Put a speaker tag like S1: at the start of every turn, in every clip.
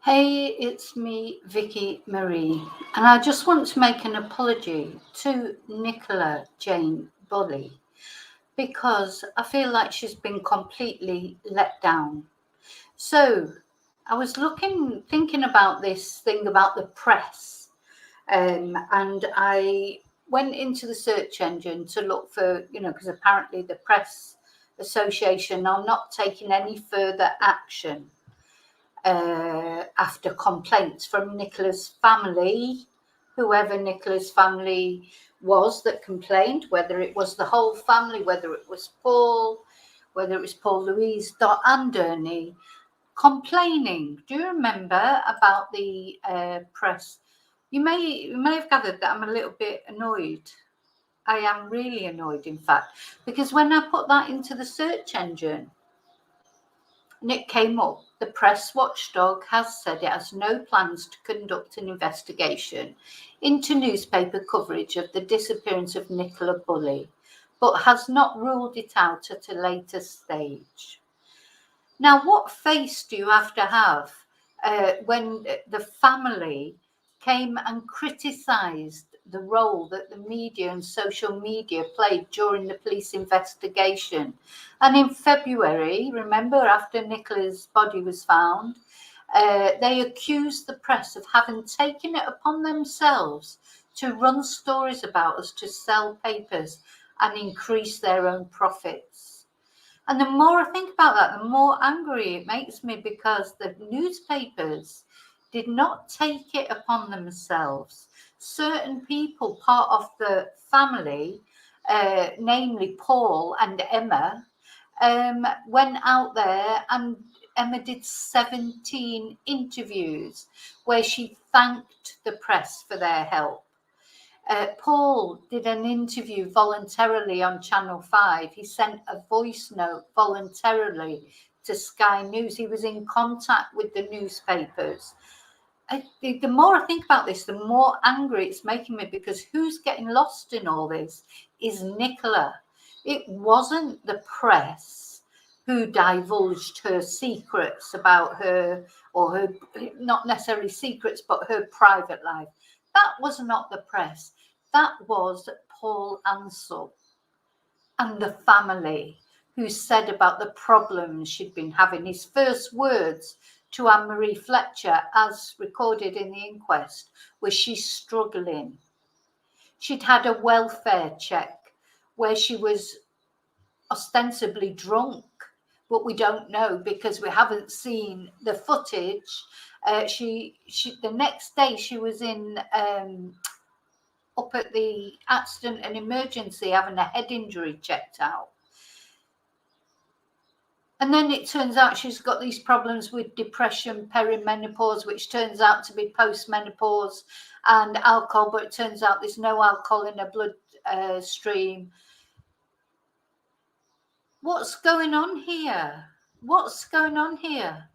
S1: Hey, it's me, Vicky Marie, and I just want to make an apology to Nicola Jane Bulley because I feel like she's been completely let down. So I was thinking about this thing about the press, and I went into the search engine to look for, because apparently the Press Association are not taking any further action after complaints from Nicola's family, whoever Nicola's family was that complained, whether it was the whole family, whether it was Paul, whether it was Paul, Louise, Dot and Ernie, complaining. Do you remember about the press? You may have gathered that I'm a little bit annoyed. I am really annoyed, in fact, because when I put that into the search engine, and it came up, the press watchdog has said it has no plans to conduct an investigation into newspaper coverage of the disappearance of Nicola Bulley, but has not ruled it out at a later stage. Now, what face do you have to have when the family came and criticised the role that the media and social media played during the police investigation? And in February, remember, after Nicola's body was found, they accused the press of having taken it upon themselves to run stories about us to sell papers and increase their own profits. And the more I think about that, the more angry it makes me, because the newspapers did not take it upon themselves. Certain people, part of the family, namely Paul and Emma, went out there, and Emma did 17 interviews where she thanked the press for their help. Paul did an interview voluntarily on Channel 5. He sent a voice note voluntarily to Sky News. He was in contact with the newspapers. The more I think about this, the more angry it's making me, because who's getting lost in all this is Nicola. It wasn't the press who divulged her secrets about her, or her, not necessarily secrets, but her private life. That was not the press. That was Paul Ansell and the family, who said about the problems she'd been having. His first words to Anne-Marie Fletcher, as recorded in the inquest, was she's struggling. She'd had a welfare check where she was ostensibly drunk, but we don't know because we haven't seen the footage. She the next day she was in up at the accident and emergency having a head injury checked out. And then it turns out she's got these problems with depression, perimenopause, which turns out to be postmenopause, and alcohol, but it turns out there's no alcohol in her blood stream. What's going on here? What's going on here?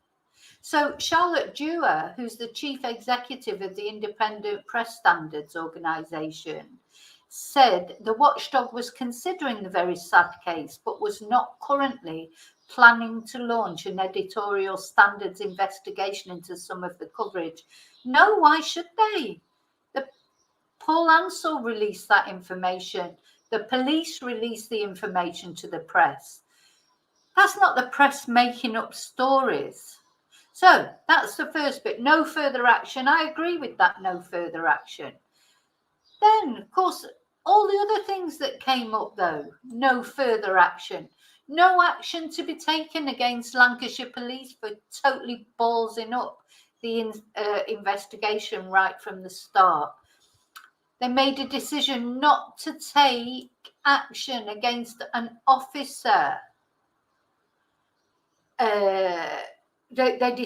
S1: So Charlotte Dewar, who's the chief executive of the Independent Press Standards Organisation, said the watchdog was considering the very sad case, but was not currently planning to launch an editorial standards investigation into some of the coverage. No, why should they? Paul Ansell released that information. The police released the information to the press. That's not the press making up stories. So that's the first bit. No further action. I agree with that. No further action. Then, of course, all the other things that came up, though, no further action. No action to be taken against Lancashire Police for totally ballsing up the investigation right from the start. They made a decision not to take action against an officer. They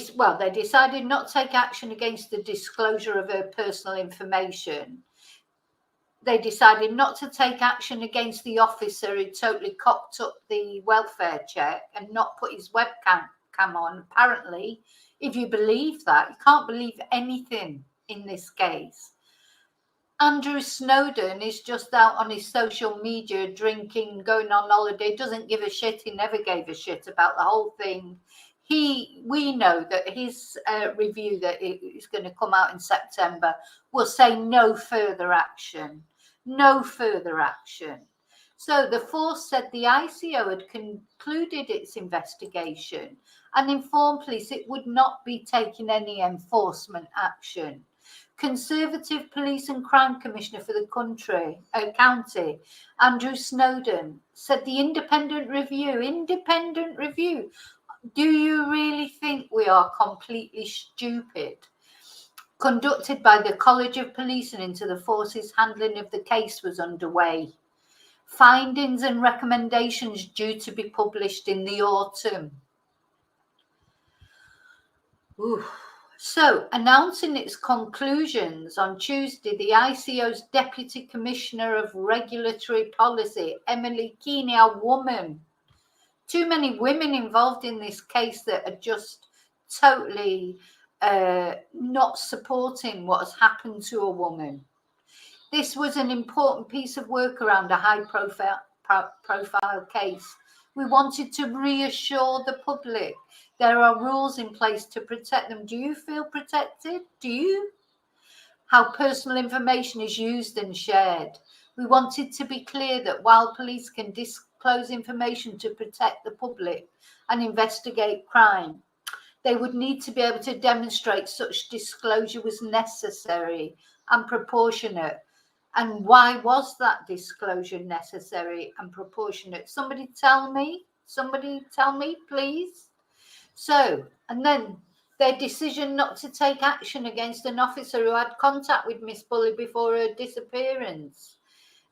S1: decided not to take action against the disclosure of her personal information. They decided not to take action against the officer who totally cocked up the welfare check and not put his webcam on. Apparently, if you believe that, you can't believe anything in this case. Andrew Snowden is just out on his social media drinking, going on holiday, doesn't give a shit. He never gave a shit about the whole thing. we know that his review that is going to come out in September will say no further action. No further action. So the force said the ICO had concluded its investigation and informed police it would not be taking any enforcement action. Conservative Police and Crime Commissioner for the county, Andrew Snowden, said the independent review, do you really think we are completely stupid? Conducted by the College of Police and into the force's handling of the case was underway. Findings and recommendations due to be published in the autumn. Ooh. So, announcing its conclusions on Tuesday, the ICO's Deputy Commissioner of Regulatory Policy, Emily Keeney, a woman. Too many women involved in this case that are just totally not supporting what has happened to a woman. This was an important piece of work around a high-profile case. We wanted to reassure the public there are rules in place to protect them. Do you feel protected? Do you? How personal information is used and shared. We wanted to be clear that while police can disclose information to protect the public and investigate crime, they would need to be able to demonstrate such disclosure was necessary and proportionate. And why was that disclosure necessary and proportionate? Somebody tell me, please. So, and then their decision not to take action against an officer who had contact with Miss Bulley before her disappearance.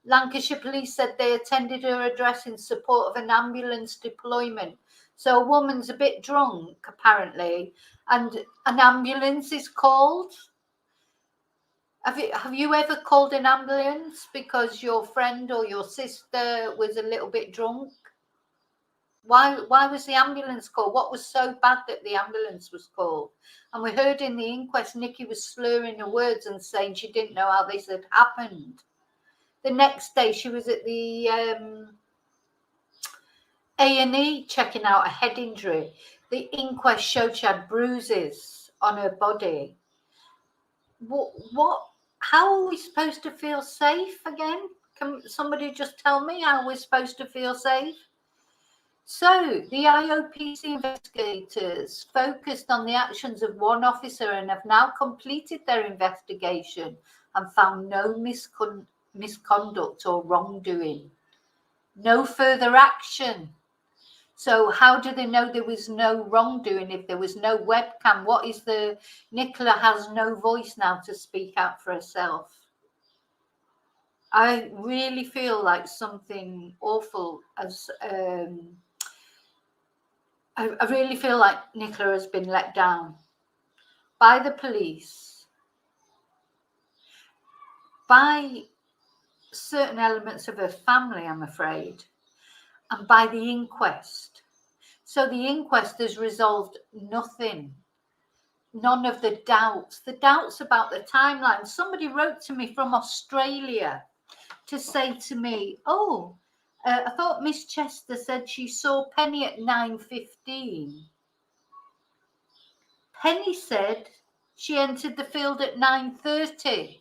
S1: Lancashire Police said they attended her address in support of an ambulance deployment. So a woman's a bit drunk, apparently, and an ambulance is called. Have you ever called an ambulance because your friend or your sister was a little bit drunk? Why was the ambulance called? What was so bad that the ambulance was called? And we heard in the inquest, Nikki was slurring her words and saying she didn't know how this had happened. The next day, she was at the A&E checking out a head injury. The inquest showed she had bruises on her body. What? How are we supposed to feel safe again? Can somebody just tell me how we're supposed to feel safe? So the IOPC investigators focused on the actions of one officer and have now completed their investigation and found no misconduct or wrongdoing. No further action. So how do they know there was no wrongdoing if there was no webcam? What is the... Nicola has no voice now to speak out for herself. I really feel like something awful has... I really feel like Nicola has been let down by the police, by certain elements of her family, I'm afraid, and by the inquest. So the inquest has resolved nothing, none of the doubts about the timeline. Somebody wrote to me from Australia to say to me, I thought Miss Chester said she saw Penny at 9:15. Penny said she entered the field at 9:30.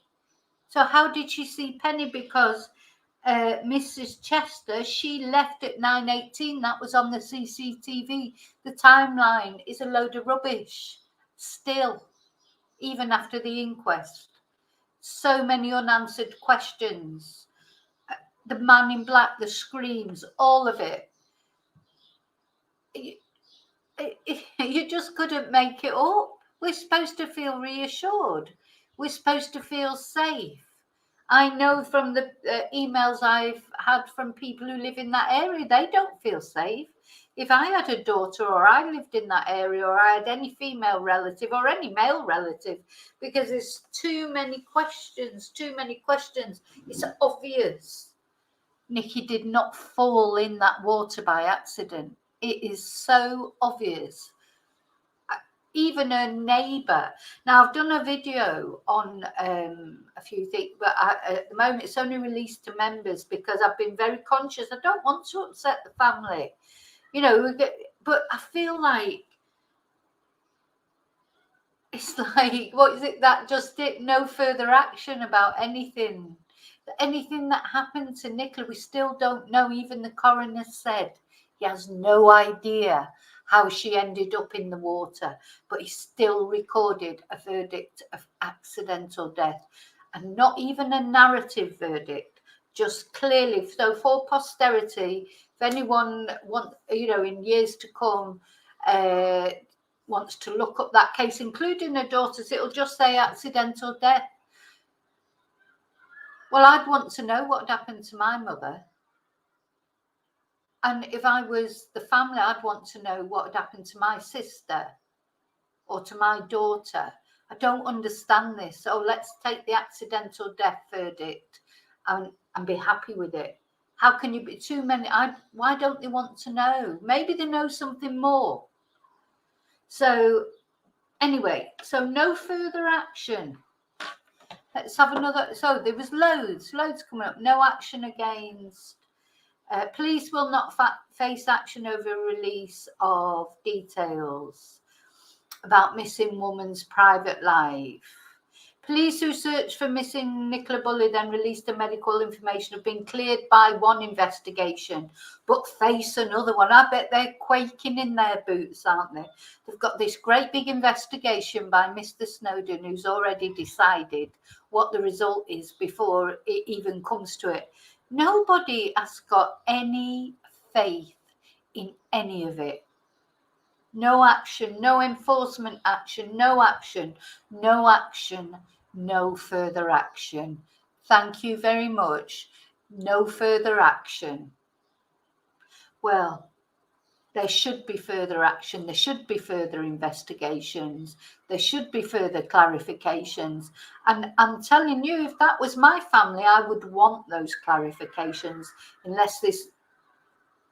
S1: So how did she see Penny? Because Mrs. Chester, she left at 9:18. That was on the CCTV. The timeline is a load of rubbish. Still, even after the inquest. So many unanswered questions. The man in black, the screams, all of it. You just couldn't make it up. We're supposed to feel reassured. We're supposed to feel safe. I know from the emails I've had from people who live in that area, they don't feel safe. If I had a daughter or I lived in that area or I had any female relative or any male relative, because there's too many questions. It's obvious Nikki did not fall in that water by accident. It is so obvious. Even her neighbour. Now, I've done a video on a few things, but at the moment it's only released to members because I've been very conscious. I don't want to upset the family, but I feel like It's like, what is it that just did? No further action about anything. Anything that happened to Nicola, we still don't know. Even the coroner said he has no idea how she ended up in the water, but he still recorded a verdict of accidental death, and not even a narrative verdict, just clearly. So for posterity, if anyone wants, in years to come, wants to look up that case, including her daughters, it'll just say accidental death. Well, I'd want to know what happened to my mother. And if I was the family, I'd want to know what had happened to my sister or to my daughter. I don't understand this. So let's take the accidental death verdict and be happy with it. How can you be too many? Why don't they want to know? Maybe they know something more. So anyway, so no further action. Let's have another. So there was loads coming up. No action against. Police will not face action over release of details about missing woman's private life. Police who searched for missing Nicola Bulley then released the medical information have been cleared by one investigation, but face another one. I bet they're quaking in their boots, aren't they? They've got this great big investigation by Mr. Snowden, who's already decided what the result is before it even comes to it. Nobody has got any faith in any of it. No action, no enforcement action, no action, no action, no further action. Thank you very much. No further action. Well, there should be further action. There should be further investigations. There should be further clarifications. And I'm telling you, if that was my family, I would want those clarifications, unless there's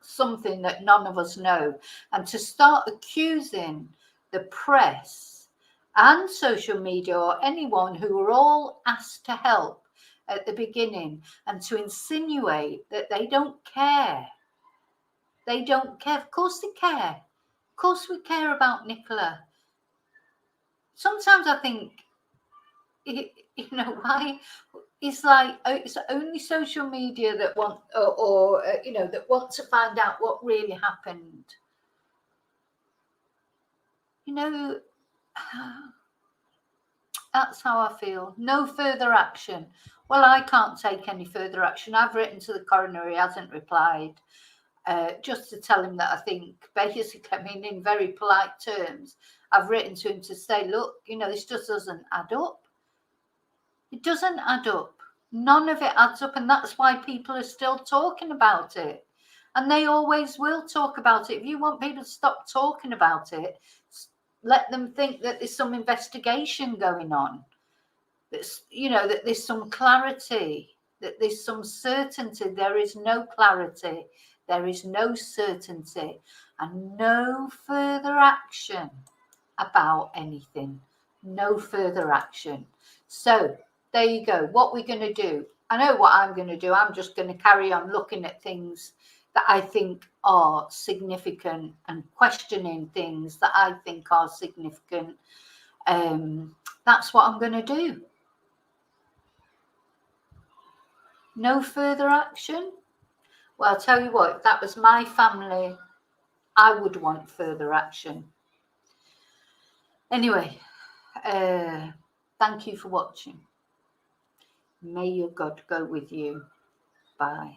S1: something that none of us know. And to start accusing the press and social media or anyone who were all asked to help at the beginning, and to insinuate that they don't care. They don't care. Of course they care. Of course we care about Nicola. Sometimes I think, why? It's like it's only social media that want, or that want to find out what really happened. That's how I feel. No further action. Well, I can't take any further action. I've written to the coroner. He hasn't replied. Just to tell him that I think, basically, I mean, in very polite terms, I've written to him to say, look, this just doesn't add up. It doesn't add up. None of it adds up. And that's why people are still talking about it. And they always will talk about it. If you want people to stop talking about it, let them think that there's some investigation going on. That's, that there's some clarity, that there's some certainty. There is no clarity. There is no certainty, and no further action about anything. No further action. So there you go. What we're going to do. I know what I'm going to do. I'm just going to carry on looking at things that I think are significant and questioning things that I think are significant. That's what I'm going to do. No further action. Well, I'll tell you what, if that was my family, I would want further action. Anyway, thank you for watching. May your God go with you. Bye.